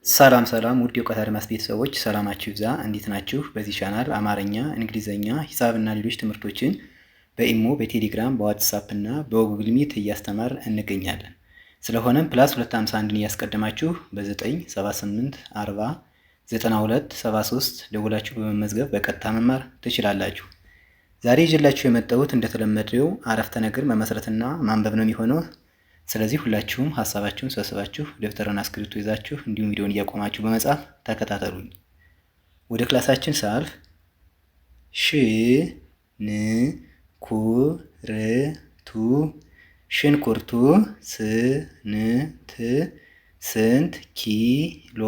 ሰላም ውድ የእውቀት አድማስ ቤተሰቦች ሰላማችሁ ይብዛ። እንዴት ናችሁ? በዚህ ቻናል አማርኛ፣ እንግሊዘኛ፣ ሂሳብና ሌሎች ትምህርቶችን በኢሞ፣ በቴሌግራም፣ በዋትሳፕ እና በጉግል ሚት እያስተማር እንገኛለን። ስለሆነም ፕላስ 251ን እያስቀደማችሁ በ978 40 92 73 ደውላችሁ በመመዝገብ በቀጥታ መማር ትችላላችሁ። ዛሬ ይዤላችሁ የመጣሁት እንደተለመደው አረፍተ ነገር መመስረትና ማንበብ ነው የሚሆነው። ስለዚህ ሁላችሁም ሀሳባችሁን ሰብስባችሁ ደብተርና እስክሪብቶ ይዛችሁ እንዲሁም ቪዲዮውን እያቆማችሁ በመጻፍ ተከታተሉኝ። ወደ ክላሳችን ሳልፍ ሽንኩርቱ ስንት ኪሎ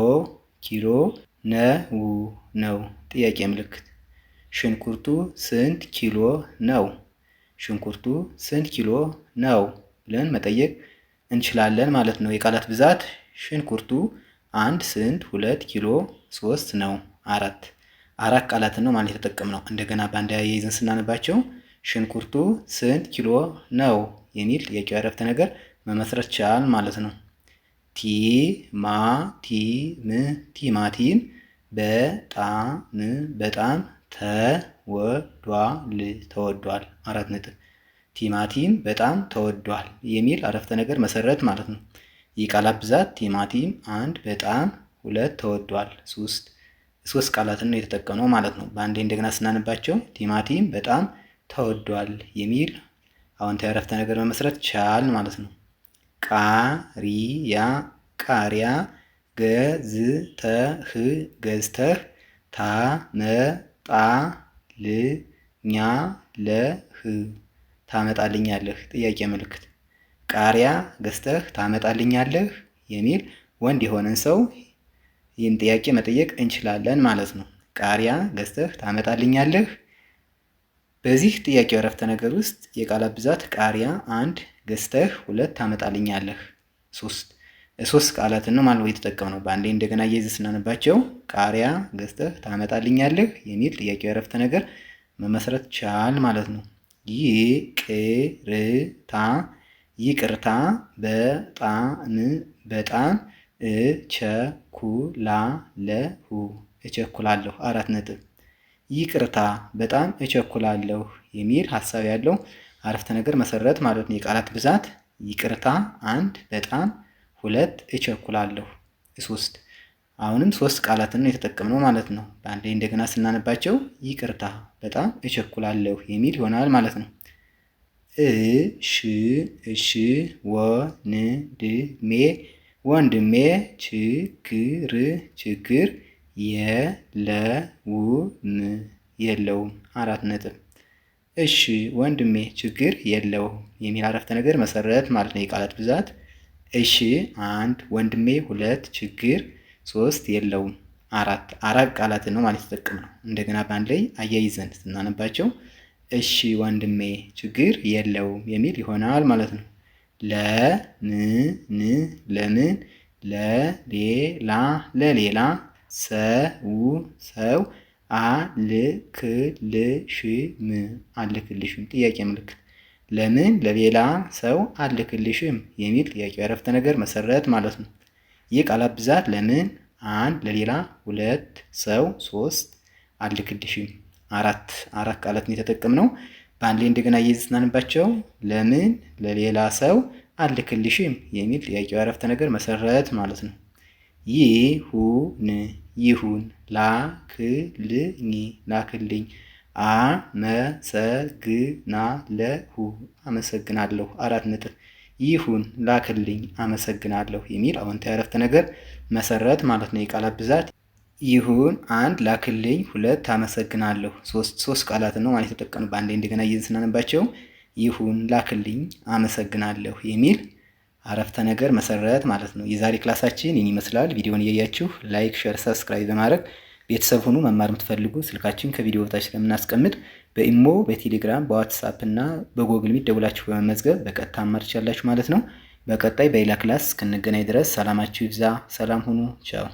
ነው? ጥያቄ ምልክት። ሽንኩርቱ ስንት ኪሎ ነው? ሽንኩርቱ ስንት ኪሎ ነው ብለን መጠየቅ እንችላለን ማለት ነው። የቃላት ብዛት ሽንኩርቱ 1 ስንት፣ 2 ኪሎ፣ 3 ነው፣ 4 ቃላትን ነው ማለት የተጠቀምነው። እንደገና በአንድ አያይዘን ስናነባቸው ሽንኩርቱ ስንት ኪሎ ነው የሚል ጥያቄው አረፍተ ነገር መመስረት ቻል ማለት ነው። ቲማቲም በጣም ተወዷል። 4 ነጥብ። ቲማቲም በጣም ተወዷል የሚል አረፍተ ነገር መሰረት ማለት ነው። የቃላት ብዛት ቲማቲም 1 በጣም 2 ተወዷል 3 ቃላትን ነው የተጠቀመው ማለት ነው። በአንዴ እንደገና ስናነባቸው ቲማቲም በጣም ተወዷል የሚል አዎንታዊ አረፍተ ነገር መመስረት ቻል ማለት ነው። ቃሪያ ገዝተህ ታመጣልኛለህ? ጥያቄ ምልክት። ቃሪያ ገዝተህ ታመጣልኛለህ የሚል ወንድ የሆነን ሰው ይህን ጥያቄ መጠየቅ እንችላለን ማለት ነው። ቃሪያ ገዝተህ ታመጣልኛለህ። በዚህ ጥያቄው አረፍተ ነገር ውስጥ የቃላት ብዛት ቃሪያ 1 ገዝተህ 2 ታመጣልኛለህ 3 ቃላትን ነው ማለት የተጠቀምነው። በአንዴ እንደገና እየይዘን ስናነባቸው ቃሪያ ገዝተህ ታመጣልኛለህ የሚል ጥያቄው አረፍተ ነገር መመስረት ቻል ማለት ነው። ይቅርታ በጣም እቸኩላለሁ 4 ነጥብ። ይቅርታ በጣም እቸኩላለሁ የሚል ሀሳብ ያለው አረፍተ ነገር መሰረት ማለት ነው። የቃላት ብዛት ይቅርታ 1 በጣም 2 እቸኩላለሁ 3 አሁንም 3 ቃላትን ነው የተጠቀምነው ማለት ነው። በአንዴ እንደገና ስናነባቸው ይቅርታ በጣም እቸኩላለሁ የሚል ይሆናል ማለት ነው። እሺ ወንድሜ ችግር የለውም 4 ነጥብ። እሺ ወንድሜ ችግር የለውም የሚል አረፍተ ነገር መሰረት ማለት ነው። የቃላት ብዛት እሺ 1 ወንድሜ 2 ችግር 3 የለውም 4 ቃላትን ነው ማለት የተጠቀምነው። እንደገና በአንድ ላይ አያይዘን ስናነባቸው እሺ ወንድሜ ችግር የለውም የሚል ይሆናል ማለት ነው። ለምን ለሌላ ሰው አልክልሽም ጥያቄ ምልክት። ለምን ለሌላ ሰው አልክልሽም የሚል ጥያቄ አረፍተ ነገር መሰረት ማለት ነው። የቃላት ብዛት ለምን 1 ለሌላ 2 ሰው 3 አልክልሽም 4 ቃላትን የተጠቀምነው። በአንድ ላይ እንደገና እየይዘን ስናነባቸው ለምን ለሌላ ሰው አልክልሽም የሚል ጥያቄው አረፍተ ነገር መሰረት ማለት ነው። ይሁን ላክልኝ አመሰግናለሁ 4 ነጥብ። ይሁን ላክልኝ አመሰግናለሁ የሚል አዎንታዊ አረፍተ ነገር መሰረት ማለት ነው። የቃላት ብዛት ይሁን 1 ላክልኝ 2 አመሰግናለሁ 3 ቃላትን ነው ማለት የተጠቀሙ። በአንዴ እንደገና እየይዘን ስናነባቸው ይሁን ላክልኝ አመሰግናለሁ የሚል አረፍተ ነገር መሰረት ማለት ነው። የዛሬ ክላሳችን ይህን ይመስላል። ቪዲዮውን እያያችሁ ላይክ፣ ሼር፣ ሰብስክራይብ በማድረግ ቤተሰብ ሁኑ። መማር የምትፈልጉ ስልካችን ከቪዲዮ በታች ስለምናስቀምጥ በኢሞ፣ በቴሌግራም፣ በዋትሳፕ እና በጎግል ሚት ደውላችሁ በመመዝገብ በቀጥታ መማር ትችላላችሁ ማለት ነው። በቀጣይ በሌላ ክላስ እስክንገናኝ ድረስ ሰላማችሁ ይብዛ። ሰላም ሁኑ። ቻው